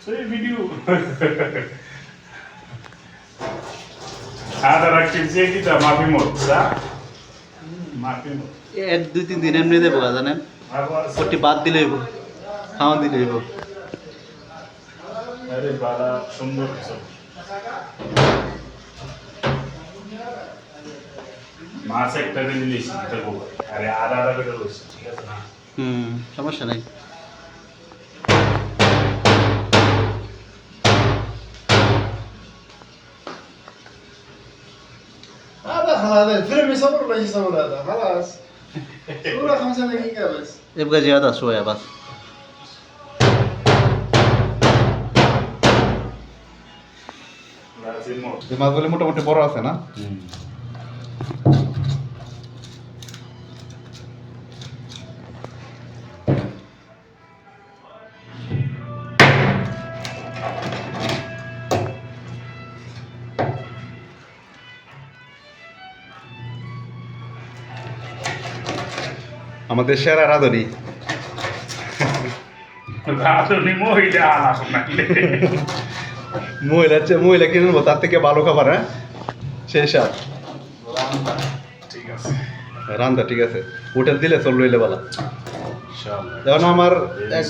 সেই ভিডিও আদা রাখছি যে কিটা মাফি মোট সা মাফি মোট এক দুই তিন দিন এমনি দেবো জানেন ওটি বাদ দিলে হইব খাওয়া দিলে হইব আরে বাড়া সুন্দর কিছু মাছ একটা দিন লিস এটা বল আরে আদা আদা করে লিস ঠিক আছে না সমস্যা নাই هذا خلاص الفيلم يصور ولا يصور هذا خلاص صورة 5 دقيقة بس يبقى زيادة شوية بس লাজিম মোট এই মাছগুলি মোটামুটি বড় আছে না আমাদের সেরা রাঁধুনি রাধুনি মহিলা আলাপ নাকলে মহিলা কিনে নেবো তার থেকে ভালো খাবার হ্যাঁ সেই সব ঠিক আছে রান্দা ঠিক আছে হোটেল দিলে চল রইলে বলা ইনশাআল্লাহ যেমন আমার এক